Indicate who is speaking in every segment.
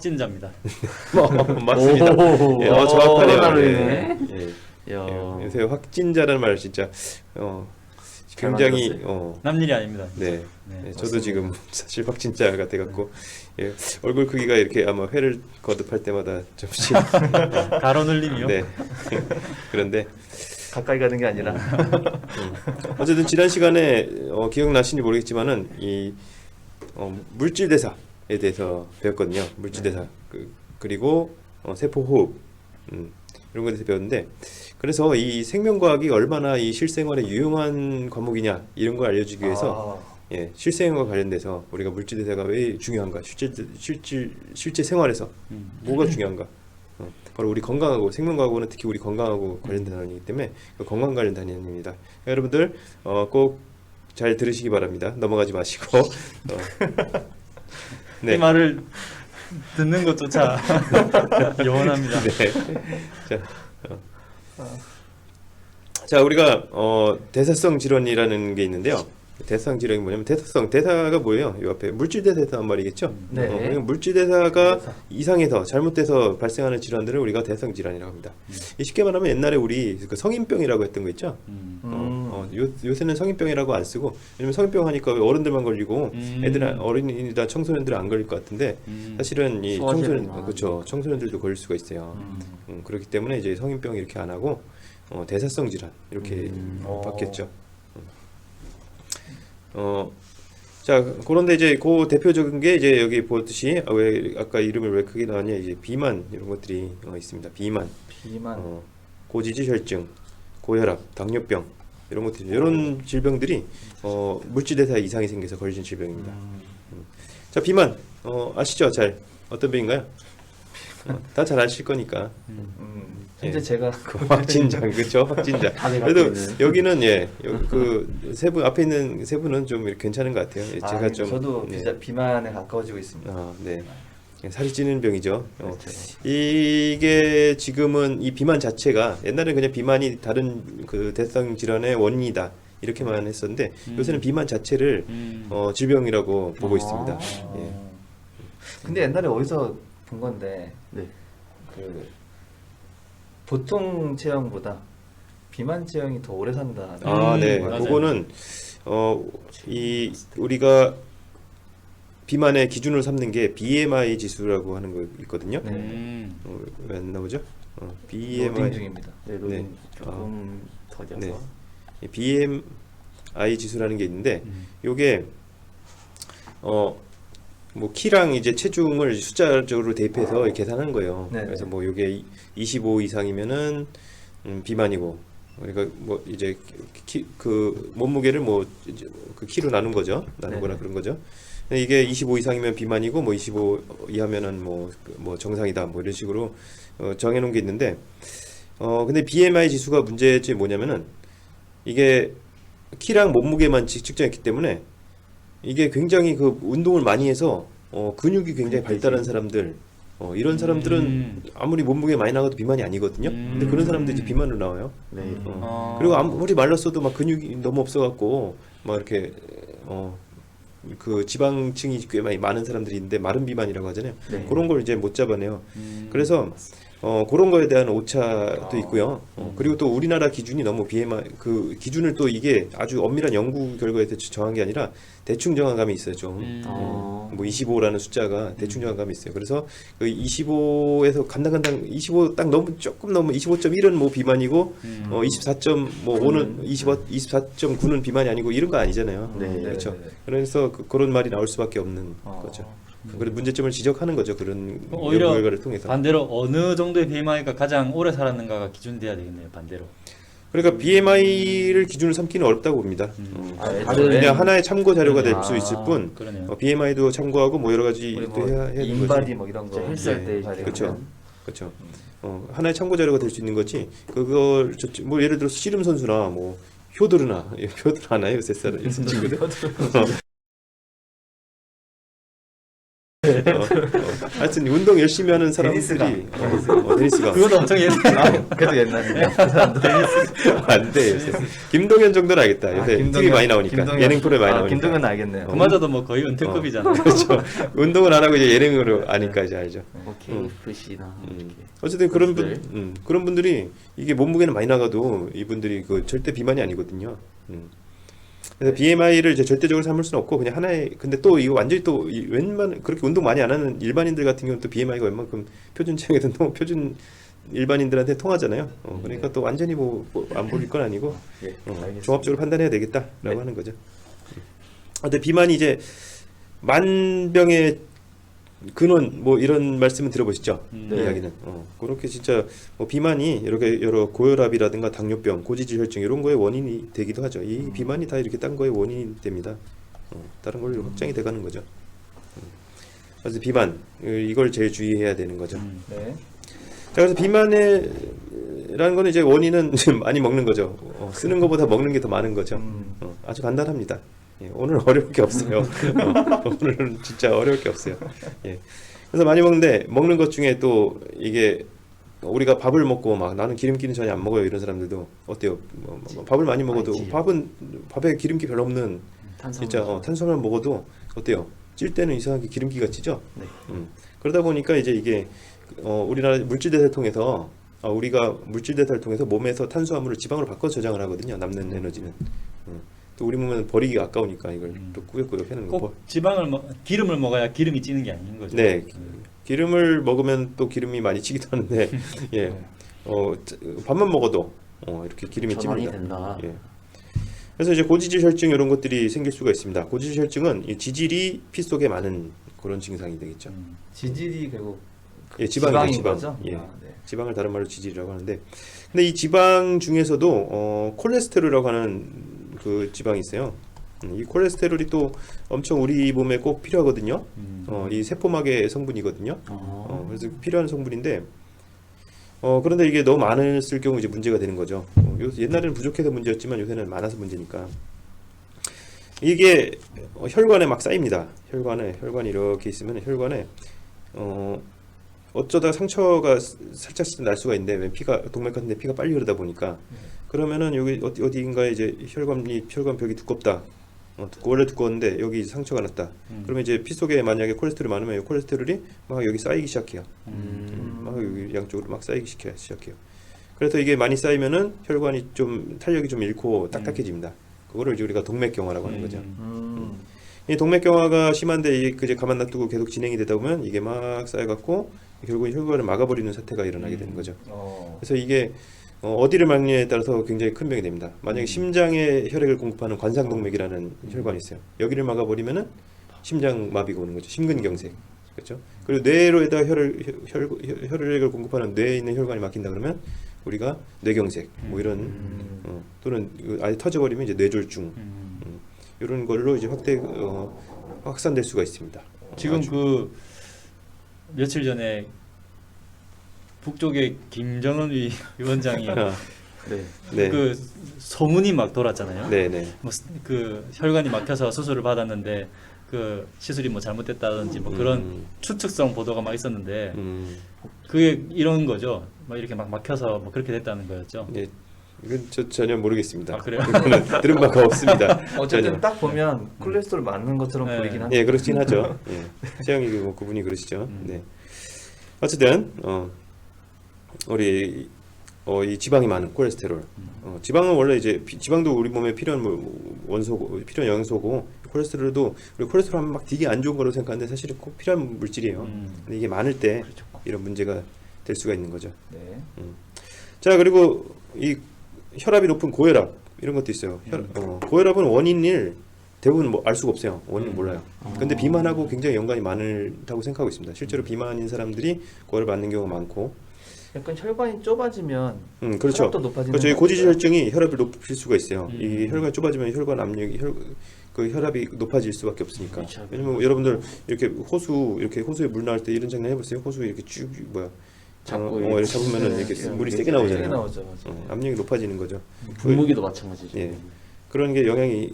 Speaker 1: 확진자입니다.
Speaker 2: 맞습니다.
Speaker 3: 오,
Speaker 2: 예, 정확하네요.
Speaker 3: 코로나로네.
Speaker 2: 예.
Speaker 3: 야.
Speaker 2: 요새 확진자라는 말 진짜 굉장히
Speaker 1: 남일이 아닙니다.
Speaker 2: 네.
Speaker 1: 네,
Speaker 2: 네, 저도 지금 사실 확진자가 돼갖고 예, 얼굴 크기가 이렇게 아마 회를 거듭할 때마다 좀씩
Speaker 1: 가로눌림이요?
Speaker 2: 네. 그런데
Speaker 3: 가까이 가는 게 아니라.
Speaker 2: 어쨌든 지난 시간에 기억나시는지 모르겠지만은 이 물질 대사에 대해서 배웠거든요. 물질 대사 그리고 세포 호흡 이런 것에 대해서 배웠는데, 그래서 이 생명과학이 얼마나 이 실생활에 유용한 과목이냐 이런 걸 알려주기 위해서 예, 실생활과 관련돼서 우리가 물질 대사가 왜 중요한가, 실제 생활에서 뭐가 중요한가, 바로 우리 건강하고, 생명과학은 특히 우리 건강하고 관련된 단원이기 때문에 그 건강 관련 단원입니다. 여러분들 꼭 잘 들으시기 바랍니다. 넘어가지 마시고
Speaker 1: 이 말을 듣는 것조차 영원합니다.
Speaker 2: 네. 자, 우리가 대사성 질환이라는 게 있는데요. 대사성 질환이 뭐냐면, 대사가 뭐예요? 이 앞에 물질 대사한 말이겠죠.
Speaker 3: 네.
Speaker 2: 물질 대사가 이상해서 잘못돼서 발생하는 질환들을 우리가 대사성 질환이라고 합니다. 쉽게 말하면 옛날에 우리 그 성인병이라고 했던 거 있죠. 요새는 성인병이라고 안 쓰고, 왜냐면 성인병 하니까 어른들만 걸리고 어린이나 청소년들은 안 걸릴 것 같은데, 사실은 이 청소년들도 걸릴 수가 있어요. 그렇기 때문에 이제 성인병 이렇게 안 하고 대사성 질환 이렇게 바뀌었죠. 자, 그런데 이제 그 대표적인 게 이제 여기 보듯이 왜 아까 이름을 왜 크게 나왔냐, 이제 비만 이런 것들이 있습니다. 비만, 고지혈증, 고혈압, 당뇨병 이런 것들, 이런 질병들이 물질 대사 이상이 생겨서 걸리는 질병입니다. 자, 비만 아시죠? 잘 어떤 병인가요? 다 잘 아실 거니까.
Speaker 3: 현재 제가
Speaker 2: 확진자, 그렇죠? 확진자. 그래도 여기는 그 세 분 앞에 있는 세 분은 좀 이렇게 괜찮은 것 같아요. 제가 좀
Speaker 3: 저도 비만에 가까워지고 있습니다.
Speaker 2: 네. 살이 찌는 병이죠.
Speaker 3: 그렇죠.
Speaker 2: 이게 지금은 이 비만 자체가, 옛날에는 그냥 비만이 다른 그 대사성 질환의 원인이다 이렇게만 했었는데, 요새는 비만 자체를 질병이라고 보고 있습니다. 예.
Speaker 3: 근데 옛날에 어디서 본 건데, 그 보통 체형보다 비만 체형이 더 오래 산다.
Speaker 2: 네.
Speaker 1: 맞아요.
Speaker 2: 그거는 이 우리가 비만의 기준으로 삼는 게 BMI 지수라고 하는 거 있거든요. 왜 안 나오죠?
Speaker 3: BMI
Speaker 2: BMI
Speaker 3: 중입니다.
Speaker 2: 네.
Speaker 3: 조금 더뎌서.
Speaker 2: 네. 이 BMI 지수라는 게 있는데, 요게 뭐 키랑 이제 체중을 숫자적으로 대입해서 계산한 거예요.
Speaker 3: 네네.
Speaker 2: 그래서 뭐 요게 25 이상이면은 비만이고, 그러니까 뭐 이제 그 몸무게를 뭐 이제 그 키로 나눈 거죠. 나누거나 그런 거죠. 근데 이게 25 이상이면 비만이고, 뭐 25 이하면은 뭐 정상이다, 뭐 이런 식으로 정해놓은 게 있는데, 근데 BMI 지수가 문제점이 뭐냐면은, 이게 키랑 몸무게만 측정했기 때문에 이게 굉장히 그 운동을 많이 해서 근육이 굉장히 발달한 사람들, 이런 사람들은 아무리 몸무게 많이 나가도 비만이 아니거든요. 근데 그런 사람들이 이제 비만으로 나와요. 그리고 아무리 말랐어도 막 근육이 너무 없어갖고 막 이렇게 그 지방층이 꽤 많은 사람들이 있는데 마른 비만이라고 하잖아요. 그런 걸 이제 못 잡아내요. 그래서 그런 거에 대한 오차도 있고요. 그리고 또 우리나라 기준이 너무 BMI 그 기준을 또 이게 아주 엄밀한 연구 결과에 정한 게 아니라 대충 정한 감이 있어요. 좀 뭐 25라는 숫자가 대충 정한 감이 있어요. 그래서 그 25에서 간당간당 25 딱 조금 넘으면 25.1은 뭐 비만이고 24.5는 24.9는 비만이 아니고 이런 거 아니잖아요. 그렇죠. 그래서 그런 말이 나올 수밖에 없는 거죠. 그런 문제점을 지적하는 거죠. 그런
Speaker 1: 오히려
Speaker 2: 결과를 통해서.
Speaker 1: 반대로 어느 정도의 BMI가 가장 오래 살았는가가 기준돼야 되겠네요. 반대로.
Speaker 2: 그러니까 BMI를 기준으로 삼기는 어렵다고 봅니다. 그냥 하나의 참고 자료가 될 수 있을 뿐,
Speaker 1: 그러네요.
Speaker 2: BMI도 참고하고 뭐 여러 가지 해야 되는
Speaker 3: 인바디
Speaker 2: 거지.
Speaker 3: 뭐 이런 거 헬스할 때 봐야
Speaker 2: 그렇죠. 그렇죠. 하나의 참고 자료가 될 수 있는 거지. 그걸 뭐 예를 들어서 씨름 선수나 뭐 효드르나 하나요? 요새 친구들. 하여튼 운동 열심히 하는 사람들이 데니스가
Speaker 1: 그것도 엄청 옛날.
Speaker 3: 아, 그래도 옛날에 그 사람들
Speaker 2: 안 돼. 요새. 김동현 정도는 알겠다. 요새 TV 많이 나오니까 예능 프로에 많이 나오니까.
Speaker 3: 김동현 알겠네요.
Speaker 1: 그마저도 뭐 거의 은퇴급이잖아.
Speaker 2: 그렇죠. 운동을 안 하고 이제 예능으로 아니까 이제 알죠.
Speaker 3: 뭐 KFC나 이렇게.
Speaker 2: 어쨌든 그런 분,
Speaker 3: 선수들.
Speaker 2: 그런 분들이 이게 몸무게는 많이 나가도 이분들이 그 절대 비만이 아니거든요. 그래서 BMI를 이제 절대적으로 삼을 수는 없고 그냥 하나의 근데 또 이거 완전히 또 웬만 그렇게 운동 많이 안 하는 일반인들 같은 경우는 또 BMI가 웬만큼 표준 체형이든 표준 일반인들한테 통하잖아요. 그러니까 또 완전히 뭐 안 보일 건 아니고
Speaker 3: 예, 알겠습니다.
Speaker 2: 종합적으로 판단해야 되겠다라고
Speaker 3: 네.
Speaker 2: 하는 거죠. 근데 비만이 이제 만병의 근원 뭐 이런 말씀은 들어보시죠?
Speaker 1: 네.
Speaker 2: 이야기는 그렇게 진짜 뭐 비만이 이렇게 여러 고혈압이라든가 당뇨병, 고지질혈증 이런 거의 원인이 되기도 하죠. 이 비만이 다 이렇게 딴 거의 원인이 됩니다. 다른 걸로 확장이 돼가는 거죠. 그래서 비만 이걸 제일 주의해야 되는 거죠.
Speaker 3: 네.
Speaker 2: 자, 그래서 비만이라는 거는 이제 원인은 많이 먹는 거죠. 쓰는 것보다 먹는 게 더 많은 거죠. 아주 간단합니다. 예, 오늘 어려울 게 없어요. 오늘은 진짜 어려울 게 없어요. 예. 그래서 많이 먹는데 먹는 것 중에 또 이게 우리가 밥을 먹고 막 나는 기름기는 전혀 안 먹어요 이런 사람들도 어때요? 뭐 밥을 많이 먹어도
Speaker 3: 알지.
Speaker 2: 밥에 기름기 별로 없는 진짜 탄수화물 먹어도 어때요? 찔 때는 이상하게 기름기가 찌죠.
Speaker 3: 네.
Speaker 2: 그러다 보니까 이제 이게 우리나라 물질대사를 통해서 우리가 물질대사를 통해서 몸에서 탄수화물을 지방으로 바꿔 저장을 하거든요. 남는 에너지는. 또 우리 몸은 버리기가 아까우니까 이걸 또 꾸역꾸역 해놓는 거.
Speaker 1: 꼭 기름을 먹어야 기름이 찌는 게 아닌 거죠.
Speaker 2: 네. 기름을 먹으면 또 기름이 많이 찌기도 하는데 예. 밥만 먹어도 이렇게 기름이
Speaker 3: 전환이
Speaker 2: 찝니다.
Speaker 3: 된다.
Speaker 2: 예. 그래서 이제 고지질혈증 이런 것들이 생길 수가 있습니다. 고지질혈증은 이 지질이 피 속에 많은 그런 증상이 되겠죠.
Speaker 3: 지질이 결국
Speaker 2: 예, 지방이죠, 지방.
Speaker 3: 거죠?
Speaker 2: 예.
Speaker 3: 아, 네.
Speaker 2: 지방을 다른 말로 지질이라고 하는데, 근데 이 지방 중에서도 콜레스테롤이라고 하는 그 지방이 있어요. 이 콜레스테롤이 또 엄청 우리 몸에 꼭 필요하거든요. 이 세포막의 성분이거든요. 그래서 필요한 성분인데, 그런데 이게 너무 많았을 경우 이제 문제가 되는 거죠. 옛날에는 부족해서 문제였지만 요새는 많아서 문제니까. 이게 혈관에 막 쌓입니다. 혈관이 이렇게 있으면 혈관에 어쩌다 상처가 살짝 날 수가 있는데 왜 피가 동맥 같은데 피가 빨리 흐르다 보니까 그러면은 여기 어디인가에 이제 혈관벽이 두껍다. 원래 두꺼웠는데 여기 상처가 났다. 그러면 이제 피 속에 만약에 콜레스테롤이 많으면 이 콜레스테롤이 막 여기 쌓이기 시작해요. 막 여기 양쪽으로 막 쌓이기 시작해요. 그래서 이게 많이 쌓이면은 혈관이 좀 탄력이 좀 잃고 딱딱해집니다. 그거를 이제 우리가 동맥경화라고 하는 거죠. 이 동맥경화가 심한데 이제 가만 놔두고 계속 진행이 되다 보면 이게 막 쌓여갖고 결국 혈관을 막아버리는 사태가 일어나게 되는 거죠. 그래서 이게 어디를 막느냐에 따라서 굉장히 큰 병이 됩니다. 만약에 심장에 혈액을 공급하는 관상동맥이라는 혈관이 있어요. 여기를 막아버리면은 심장 마비가 오는 거죠. 심근경색. 그렇죠? 그리고 뇌로에다 혈액을 공급하는 뇌에 있는 혈관이 막힌다 그러면 우리가 뇌경색 뭐 이런 또는 아예 터져버리면 이제 뇌졸중 이런 걸로 이제 확산될 수가 있습니다.
Speaker 1: 지금 그 며칠 전에 북쪽의 김정은 위원장이
Speaker 2: 네.
Speaker 1: 그 소문이 막 돌았잖아요.
Speaker 2: 네네.
Speaker 1: 뭐 그 혈관이 막혀서 수술을 받았는데 그 시술이 뭐 잘못됐다든지 뭐 그런 추측성 보도가 막 있었는데 그게 이런 거죠. 막 이렇게 막 막혀서 뭐 그렇게 됐다는 거였죠.
Speaker 2: 네. 이건 저 전혀 모르겠습니다.
Speaker 1: 아, 그래요?
Speaker 2: 이거는 들은 바가 없습니다.
Speaker 3: 어쨌든
Speaker 2: 전혀.
Speaker 3: 딱 보면 콜레스테롤 맞는 것처럼
Speaker 1: 네.
Speaker 3: 보이긴 하죠.
Speaker 2: 예, 그렇긴 하죠. 예. 최영희 뭐 그분이 그러시죠. 네. 어쨌든 우리 이 지방이 많은 콜레스테롤. 지방은 원래 이제 지방도 우리 몸에 필요한 원소고 필요한 영양소고 콜레스테롤도 우리 콜레스테롤 하면 막 되게 안 좋은 거로 생각하는데 사실은 꼭 필요한 물질이에요. 근데 이게 많을 때
Speaker 3: 그렇죠.
Speaker 2: 이런 문제가 될 수가 있는 거죠.
Speaker 3: 네.
Speaker 2: 자, 그리고 이 혈압이 높은 고혈압 이런 것도 있어요. 고혈압은 원인을 대부분 뭐 알 수가 없어요. 원인 몰라요. 근데 비만하고 굉장히 연관이 많다고 생각하고 있습니다. 실제로 비만인 사람들이 고혈압 앓는 경우가 많고.
Speaker 3: 약간 혈관이 좁아지면
Speaker 2: 그렇죠.
Speaker 3: 혈압도 높아지는
Speaker 2: 그렇죠. 이
Speaker 3: 거
Speaker 2: 고지혈증이 혈압을 높일 수가 있어요. 이 혈관이 좁아지면 혈관 압력이 그 혈압이 높아질 수밖에 없으니까.
Speaker 3: 그렇죠.
Speaker 2: 왜냐면 여러분들 이렇게 호수에 물 나올 때 이런 장면 해보세요. 호수에 이렇게 쭉 이렇게 잡으면은 이렇게 물이 세게 나오잖아요.
Speaker 3: 세게 나오죠. 맞아요.
Speaker 2: 압력이 높아지는 거죠.
Speaker 4: 분무기도 마찬가지죠.
Speaker 2: 예. 그런 게 영향이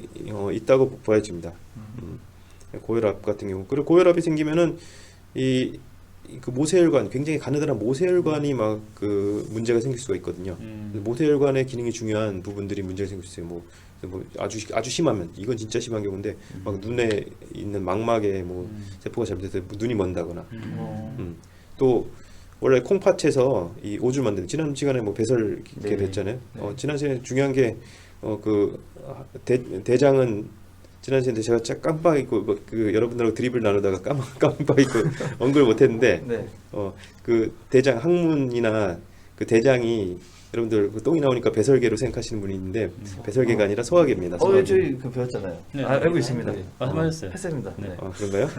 Speaker 2: 있다고 보여집니다. 고혈압 같은 경우. 그리고 고혈압이 생기면은 이 그 모세혈관 굉장히 가느다란 모세혈관이 막 그 문제가 생길 수가 있거든요. 모세혈관의 기능이 중요한 부분들이 문제가 생길 수 있어요. 뭐 아주 심하면 이건 진짜 심한 경우인데 막 눈에 있는 망막에 뭐 세포가 잘못돼서 눈이 먼다거나 또 원래 콩팥에서 이 오줌 만드는 지난 시간에 뭐 배설
Speaker 3: 네.
Speaker 2: 됐잖아요.
Speaker 3: 네.
Speaker 2: 지난 시간에 중요한 게 그 대장은 지난 시간에 제가 깜빡 잊고 그 여러분들하고 드립을 나누다가 깜빡 잊고 언급을 못했는데
Speaker 3: 네.
Speaker 2: 그 대장 항문이나 그 대장이 여러분들 그 똥이 나오니까 배설계로 생각하시는 분이 있는데 배설계가 아니라 소화계입니다. 소화계.
Speaker 3: 저희 그 배웠잖아요.
Speaker 1: 네.
Speaker 3: 알고 있습니다.
Speaker 1: 네. 말씀하셨어요.
Speaker 3: 했습니다.
Speaker 1: 네.
Speaker 3: 네.
Speaker 2: 그런가요?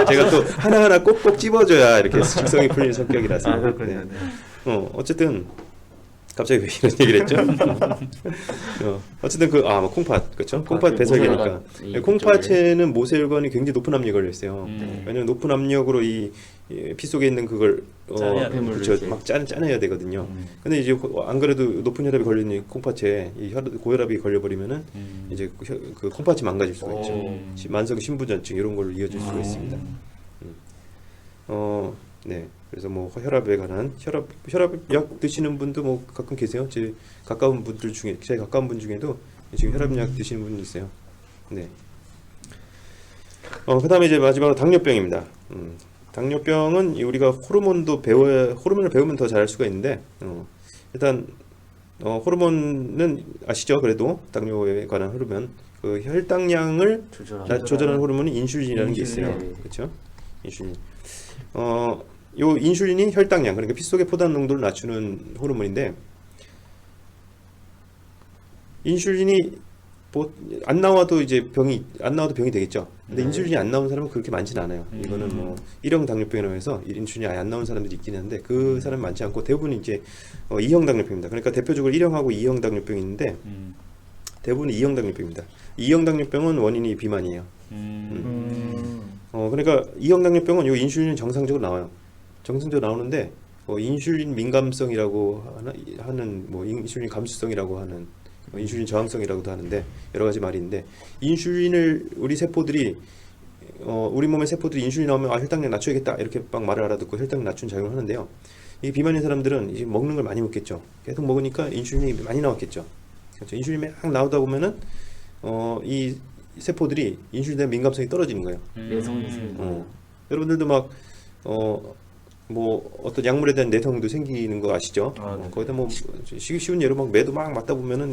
Speaker 2: 제가 또 하나하나 꼭꼭 찝어줘야 이렇게 직성이 풀리는 성격이라서.
Speaker 3: 아 그렇군요.
Speaker 2: 네.
Speaker 3: 네.
Speaker 2: 어쨌든 갑자기 왜 이런 얘기를 했죠? 어쨌든 뭐 콩팥 그렇죠? 콩팥 배설계니까
Speaker 4: 모세혈관
Speaker 2: 콩팥에는 모세혈관이 굉장히 높은 압력이 걸려 있어요.
Speaker 1: 음.
Speaker 2: 왜냐면 높은 압력으로 이 피 속에 있는 그걸
Speaker 1: 짜내야 돼요.
Speaker 2: 그렇죠.
Speaker 4: 이렇게.
Speaker 2: 막 짜내야 되거든요. 근데 이제 안 그래도 높은 혈압이 걸리는 콩팥에 이 고혈압이 걸려버리면은 이제 그 콩팥이 망가질 수가 있죠. 만성 신부전증 이런 걸로 이어질 수가 있습니다. 네. 그래서 뭐 혈압에 관한 혈압약 드시는 분도 뭐 가끔 계세요. 제 가까운 분들 중에 제 가까운 분 중에도 지금 혈압약 드시는 분이 있어요. 네. 그다음에 이제 마지막으로 당뇨병입니다. 당뇨병은 우리가 호르몬을 배우면 더 잘할 수가 있는데 일단 호르몬은 아시죠? 그래도 당뇨에 관한 호르몬 그 혈당량을 조절하는 호르몬이 인슐린이라는 게 있어요.
Speaker 3: 인슐린.
Speaker 2: 그렇죠? 인슐린. 요 인슐린이 혈당량 그러니까 피 속의 포도당 농도를 낮추는 호르몬인데 인슐린이 안 나와도 병이 되겠죠. 근데
Speaker 3: 네.
Speaker 2: 인슐린이 안 나온 사람은 그렇게 많지는 않아요. 이거는 뭐 1형 당뇨병이라고 해서 인슐린이 아예 안 나온 사람들이 있긴 한데 그 사람 많지 않고 대부분 이제 2형 당뇨병입니다. 그러니까 대표적으로 1형하고 2형 당뇨병이 있는데 대부분 2형 당뇨병입니다. 2형 당뇨병은 원인이 비만이에요. 그러니까 2형 당뇨병은 요 인슐린이 정상적으로 나와요. 정상적으로 나오는데 인슐린 민감성이라고 하는 뭐 인슐린 감수성이라고 하는 인슐린 저항성이라고도 하는데 여러 가지 말이 있는데 인슐린을 우리 몸의 세포들이 인슐린 나오면 혈당량 낮춰야겠다 이렇게 막 말을 알아듣고 혈당량 낮추는 작용을 하는데요. 이 비만인 사람들은 이제 먹는 걸 많이 먹겠죠. 계속 먹으니까 인슐린이 많이 나왔겠죠. 그렇죠. 인슐린이 막 나오다 보면은 이 세포들이 인슐린에 대한 민감성이 떨어지는 거예요.
Speaker 4: 내성이 생기고
Speaker 2: 여러분들도 막 뭐 어떤 약물에 대한 내성도 생기는 거 아시죠?
Speaker 3: 네.
Speaker 2: 거기다 뭐 쉬운 예로 막 매도 막 맞다 보면은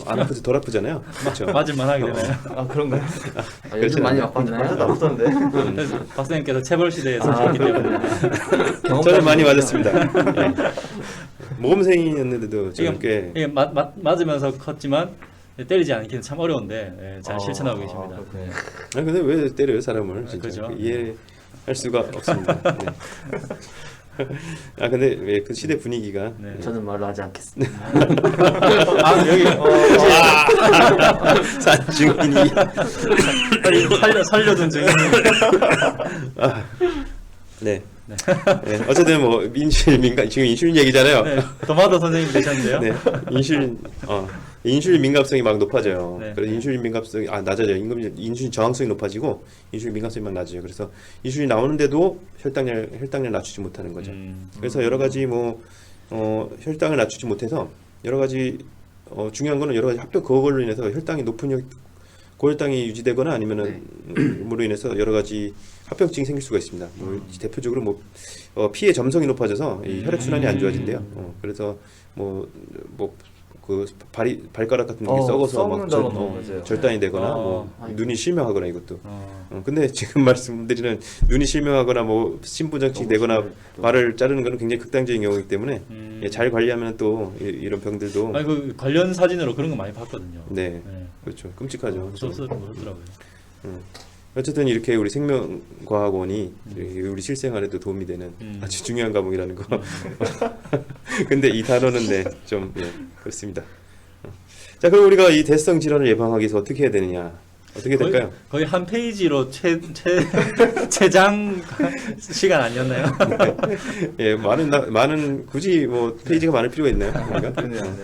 Speaker 2: 안 아프지 덜 아프잖아요. 그렇죠?
Speaker 1: 맞을만 하게 되나요?
Speaker 3: 그런가요?
Speaker 4: 요즘 많이
Speaker 3: 맞아
Speaker 4: 맞거든요.
Speaker 3: 나쁘던데.
Speaker 1: 그래서 박사님께서 체벌 시대에서 살기 때문에
Speaker 2: 저는 많이 맞았습니다. 네. 모범생이었는데도 저렇게
Speaker 1: 이게 맞으면서 컸지만 때리지 않기는 참 어려운데 잘 실천하고 계십니다.
Speaker 3: 그렇군요.
Speaker 2: 근데 왜 때려요 사람을 진짜
Speaker 1: 그렇죠.
Speaker 2: 이해할 수가 없습니다. 네. 근데 왜 그 시대 분위기가
Speaker 1: 네.
Speaker 4: 저는 말로 하지 않겠습니다.
Speaker 1: 여기
Speaker 2: 산 증인이
Speaker 1: 살려둔 증인.
Speaker 2: 네. 네. 어쨌든 뭐 지금 인슐린 얘기잖아요.
Speaker 1: 네, 도마도 선생님 되셨는데요.
Speaker 2: 네. 인슐린 민감성이 막 높아져요.
Speaker 1: 네.
Speaker 2: 그래서 인슐린 민감성이 낮아져요. 인슐린 저항성이 높아지고 인슐린 민감성이 막 낮아져요. 그래서 인슐린 나오는데도 혈당을 낮추지 못하는 거죠. 그래서 여러 가지 혈당을 낮추지 못해서 여러 가지 중요한 거는 여러 가지 그걸로 인해서 혈당이 높은 고혈당이 유지되거나 아니면은 으로 인해서 여러 가지 합병증이 생길 수가 있습니다. 대표적으로 피의 점성이 높아져서 이 혈액 순환이 안 좋아진대요. 그래서 그 발가락 같은 게 썩어서 막
Speaker 3: 맞아요.
Speaker 2: 절단이 되거나
Speaker 1: 아이고.
Speaker 2: 눈이 실명하거나 이것도. 근데 지금 말씀드리는 눈이 실명하거나 신부전증이 되거나 발을 자르는 거는 굉장히 극단적인 경우이기 때문에 잘 관리하면 또 이런 병들도
Speaker 1: 그 관련 사진으로 그런 거 많이 봤거든요.
Speaker 2: 네. 그렇죠. 끔찍하죠.
Speaker 1: 무섭더라고요.
Speaker 2: 어쨌든 이렇게 우리 생명과학원이 우리 실생활에도 도움이 되는 아주 중요한 과목이라는 거. 근데 이 단어는 좀 그렇습니다. 자, 그럼 우리가 이 대성 질환을 예방하기 위해서 어떻게 해야 되느냐? 어떻게 될까요?
Speaker 1: 거의 한 페이지로 최장 시간 아니었나요?
Speaker 2: 예, 많은 굳이 페이지가 많을 필요가 있나요? 우리가?
Speaker 3: 그냥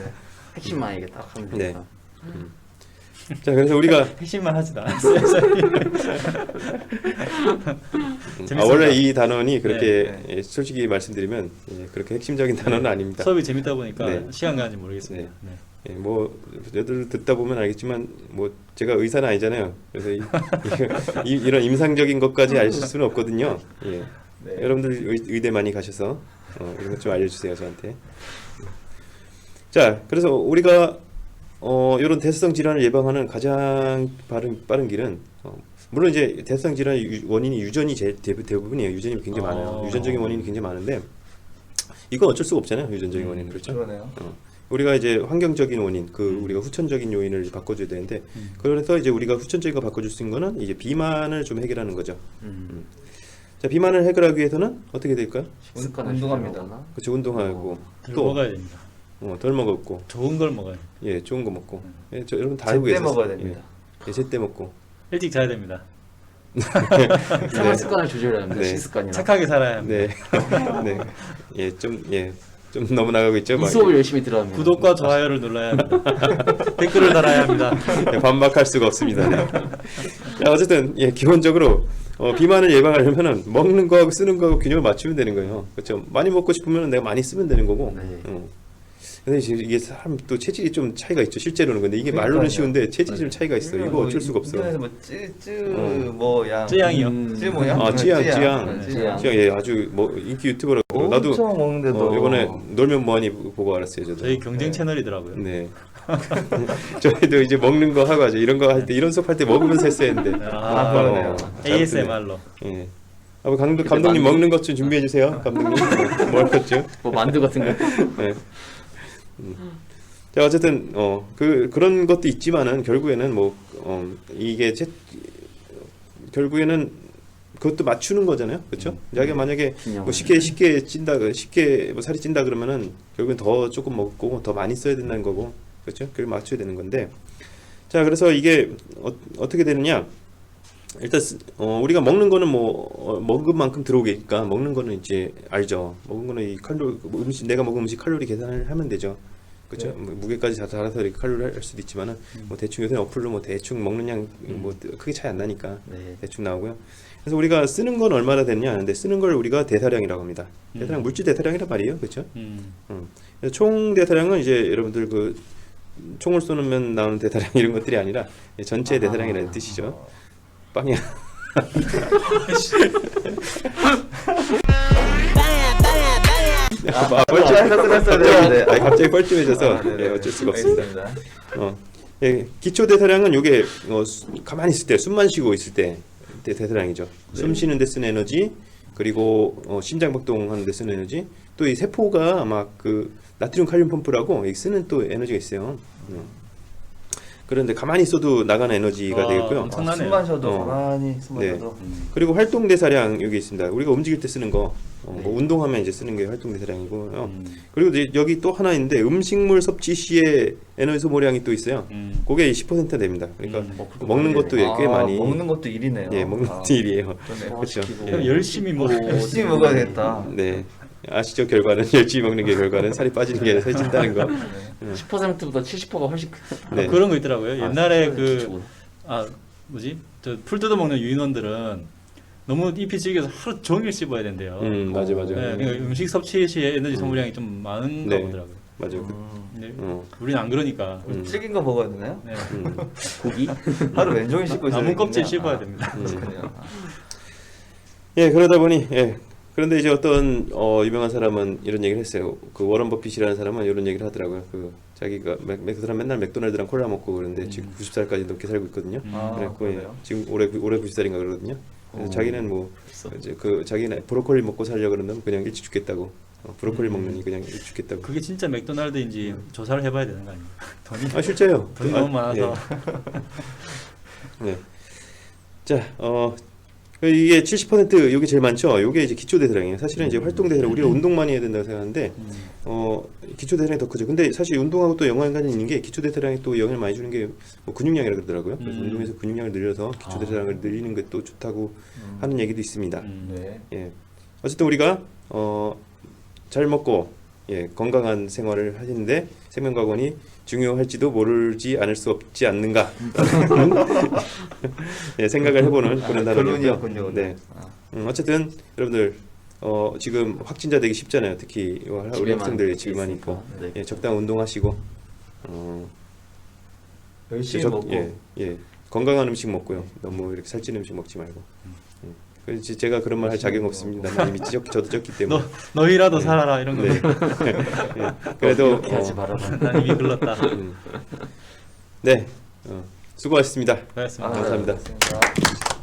Speaker 4: 핵심만 이게 딱 하면
Speaker 2: 네.
Speaker 4: 되니까.
Speaker 2: 자, 그래서 우리가
Speaker 1: 핵심만 하지도 않았어요. 재밌습니다.
Speaker 2: 원래 이 단원이 그렇게
Speaker 3: 네.
Speaker 2: 예, 솔직히 말씀드리면 예, 그렇게 핵심적인 단원은 아닙니다.
Speaker 1: 수업이 재밌다 보니까
Speaker 2: 네.
Speaker 1: 시간 가는지 모르겠습니다. 네.
Speaker 2: 예, 뭐 여들 듣다 보면 알겠지만 뭐 제가 의사는 아니잖아요. 그래서 이런 임상적인 것까지 아실 수는 없거든요. 예.
Speaker 3: 네.
Speaker 2: 여러분들 의대 많이 가셔서 이런 것 좀 알려주세요 저한테. 자, 그래서 우리가 이런 대사성 질환을 예방하는 가장 빠른 길은 물론 이제 대사성 질환의 원인이 유전이 대부분이에요. 유전이 굉장히 많아요. 유전적인 원인이 굉장히 많은데 이거 어쩔 수가 없잖아요. 유전적인 원인은 그렇죠.
Speaker 3: 그러네요.
Speaker 2: 우리가 이제 환경적인 원인, 우리가 후천적인 요인을 바꿔줘야 되는데 그래서 이제 우리가 후천적인 거 바꿔줄 수 있는 거는 이제 비만을 좀 해결하는 거죠. 자, 비만을 해결하기 위해서는 어떻게 될까요?
Speaker 4: 습관을
Speaker 3: 운동합니다.
Speaker 4: 조절하거나.
Speaker 2: 그렇죠. 운동하고
Speaker 1: 덜
Speaker 2: 또
Speaker 1: 먹어야 됩니다.
Speaker 2: 덜 먹었고,
Speaker 1: 좋은 걸 먹어야 돼요.
Speaker 2: 예, 좋은 거 먹고, 예, 저 여러분 다 알고
Speaker 3: 제때
Speaker 2: 계세요.
Speaker 3: 먹어야 됩니다.
Speaker 2: 예, 제때 먹고,
Speaker 1: 일찍 자야 됩니다.
Speaker 4: 생활 습관을 조절해야 합니다.
Speaker 2: 네.
Speaker 4: 식습관이나.
Speaker 1: 착하게 살아야 합니다.
Speaker 2: 네, 좀 너무 나가고 있죠.
Speaker 4: 이
Speaker 2: 막
Speaker 4: 수업을 열심히 들어야 합니다.
Speaker 1: 구독과 좋아요를 눌러야 합니다. 댓글을 달아야 합니다.
Speaker 2: 네, 반박할 수가 없습니다. 네. 자, 어쨌든 예, 기본적으로 비만을 예방하려면은 먹는 거하고 쓰는 거하고 균형을 맞추면 되는 거예요. 그렇죠. 많이 먹고 싶으면 내가 많이 쓰면 되는 거고.
Speaker 4: 네.
Speaker 2: 근데 지금 이게 사람 또 체질이 좀 차이가 있죠. 실제로는 근데 이게
Speaker 3: 그러니까요.
Speaker 2: 말로는 쉬운데 체질이 좀 차이가 있어요. 이거 어쩔 수가 없어.
Speaker 3: 인터넷에 뭐뭐양
Speaker 1: 찌양이요.
Speaker 3: 모양.
Speaker 2: 아, 찌양.
Speaker 4: 찌양.
Speaker 2: 예, 아주 뭐 인기 유튜버라고. 나도
Speaker 3: 엄청 먹는데도
Speaker 2: 이번에 놀면 뭐하니 보고 알았어요. 저도.
Speaker 1: 저희 경쟁
Speaker 3: 네.
Speaker 1: 채널이더라고요.
Speaker 2: 네. 저희도 이제 먹는 거 하고 하죠. 이런 거 할 때 이런 수업 할 때 먹으면서 했어야 했는데.
Speaker 1: 아,
Speaker 3: 그러네요.
Speaker 1: ASMR로.
Speaker 2: 예. 감독님
Speaker 4: 만두.
Speaker 2: 먹는 것 좀 준비해 주세요. 감독님. 뭐 할 거죠?
Speaker 4: 뭐 만두 같은 거.
Speaker 2: 네. 자, 어쨌든 그런 것도 있지만은 결국에는 이게 결국에는 그것도 맞추는 거잖아요. 그렇죠? 자기가 만약에 뭐 쉽게 찐다, 쉽게 뭐 살이 찐다 그러면은 결국엔 더 조금 먹고 더 많이 써야 된다는 거고. 그렇죠? 그걸 맞춰야 되는 건데. 자, 그래서 이게 어떻게 되느냐? 일단 우리가 먹는 거는 먹은 만큼 들어오게니까 먹는 거는 이제 알죠. 먹은 거는 이 내가 먹은 음식 칼로리 계산을 하면 되죠. 그렇죠.
Speaker 3: 네.
Speaker 2: 무게까지 다 달아서 이렇게 칼로리 할 수도 있지만은 뭐 대충 요새 어플로 뭐 대충 먹는 양 뭐 크게 차이 안 나니까
Speaker 4: 네.
Speaker 2: 대충 나오고요. 그래서 우리가 쓰는 건 얼마나 되느냐 근데 쓰는 걸 우리가 대사량이라고 합니다. 대사량 물질 대사량이란 말이에요. 그렇죠? 그래서 총 대사량은 이제 여러분들 그 총을 쏘면 나오는 대사량 이런 것들이 아니라 전체 대사량이라는 뜻이죠. 빵이야.
Speaker 3: 끝났어야 되는데.
Speaker 2: 갑자기 뻘쭘해져서
Speaker 3: 네네.
Speaker 2: 예, 어쩔 수가 없습니다.
Speaker 3: 알겠습니다.
Speaker 2: 예, 기초 대사량은 요게 가만히 있을 때 숨만 쉬고 있을 때 대사량이죠. 숨 쉬는 데 쓰는 에너지 그리고 심장 박동하는 데 쓰는 에너지 또 이 세포가 막 그 나트륨 칼륨 펌프라고 쓰는 또 에너지가 있어요. 그런데 가만히 있어도 나가는 에너지가 되겠고요.
Speaker 1: 엄청나네요.
Speaker 3: 숨만 쉬어도
Speaker 2: 어.
Speaker 3: 가만히 숨만
Speaker 2: 네.
Speaker 3: 쉬어도
Speaker 2: 그리고 활동 대사량 여기 있습니다. 우리가 움직일 때 쓰는 거,
Speaker 4: 네.
Speaker 2: 뭐 운동하면 이제 쓰는 게 활동 대사량이고요. 그리고 이제 여기 또 하나 있는데 음식물 섭취 시에 에너지 소모량이 또 있어요. 그게 10% 됩니다. 그러니까
Speaker 4: 그거
Speaker 2: 먹는
Speaker 4: 많이
Speaker 2: 것도
Speaker 4: 되네.
Speaker 2: 꽤 많이
Speaker 3: 먹는 것도 일이네요.
Speaker 2: 예, 먹는
Speaker 3: 아,
Speaker 2: 것도 일이에요.
Speaker 3: 그러네요.
Speaker 2: 그렇죠.
Speaker 1: 그럼 열심히 먹고
Speaker 3: 열심히 먹어야 되겠다.
Speaker 2: 네. 아시죠? 결과는 열심히 먹는 게 결과는 살이 빠지는 게 아니라 살이 찐다는 거.
Speaker 4: 10%보다 70%가 훨씬
Speaker 2: 네.
Speaker 1: 그런 거 있더라고요. 옛날에
Speaker 4: 기초보다.
Speaker 1: 뭐지? 저 풀 뜯어 먹는 유인원들은 너무 잎이 질겨서 하루 종일 씹어야 된대요.
Speaker 2: 맞아.
Speaker 1: 네, 그러니까 음식 섭취 시에 에너지 소모량이 좀 많은가
Speaker 2: 네.
Speaker 1: 보더라고요.
Speaker 2: 맞아요.
Speaker 1: 근데
Speaker 2: 어.
Speaker 1: 우리는 안 그러니까.
Speaker 3: 질긴 거 먹어야 되나요?
Speaker 1: 네.
Speaker 4: 고기?
Speaker 3: 하루 왼종일 씹고 있어야
Speaker 1: 나무 껍질
Speaker 3: 되겠네요.
Speaker 1: 씹어야 됩니다.
Speaker 3: 그렇군요.
Speaker 2: 예, 그러다 보니 그런데 이제 어떤 유명한 사람은 이런 얘기를 했어요. 그 워런 버핏이라는 사람은 이런 얘기를 하더라고요. 그 자기가 그 사람 맨날 맥도날드랑 콜라 먹고 그러는데 지금 90살까지 넘게 살고 있거든요.
Speaker 3: 아,
Speaker 2: 그래갖고 예,
Speaker 3: 그래요?
Speaker 2: 지금 올해 90살인가 그러거든요. 그래서
Speaker 3: 오.
Speaker 2: 자기는 뭐 이제 자기는 브로콜리 먹고 살려 그러면 그냥 일찍 죽겠다고. 브로콜리 먹느니 그냥 일찍 죽겠다고.
Speaker 1: 그게 진짜 맥도날드인지 조사를 해봐야 되는 거 아니에요? 돈이
Speaker 2: 실제요.
Speaker 1: 돈이 너무 많아서.
Speaker 2: 네. 자, 이게 70% 이게 제일 많죠. 이게 이제 기초 대사량이에요. 사실은 이제 활동 대사량 우리가 운동 많이 해야 된다고 생각하는데 기초 대사량이 더 크죠. 근데 사실 운동하고 또 연관관계 있는 게 기초 대사량이 또 영향을 많이 주는 게 뭐 근육량이라 그러더라고요. 그래서 운동에서 근육량을 늘려서 기초 대사량을 늘리는 게 또 좋다고 하는 얘기도 있습니다.
Speaker 3: 네.
Speaker 2: 예. 어쨌든 우리가 잘 먹고 건강한 생활을 하시는데 생명과건이 중요할지도 모르지 않을 수 없지 않는가 생각을 해보는 그런 단어이고요.
Speaker 3: 결론이었군요.
Speaker 2: 네.
Speaker 3: 아.
Speaker 2: 어쨌든 여러분들 지금 확진자 되기 쉽잖아요. 특히 우리
Speaker 4: 집에만
Speaker 2: 학생들이 집에만 있고
Speaker 4: 있으니까. 네.
Speaker 2: 적당 운동하시고
Speaker 3: 열심히 먹고
Speaker 2: 건강한 음식 먹고요. 너무 이렇게 살찌는 음식 먹지 말고. 그래서 제가 그런 말 할 자격 없습니다. 이미 저도 쪘기 때문에.
Speaker 1: 너희라도 살아라 이런 거.
Speaker 2: 네. 그래도
Speaker 4: 이렇게 하지 말아라.
Speaker 1: 난 이미 글렀다.
Speaker 2: 네, 수고하셨습니다.
Speaker 1: 고맙습니다.
Speaker 2: 감사합니다.
Speaker 3: 고맙습니다.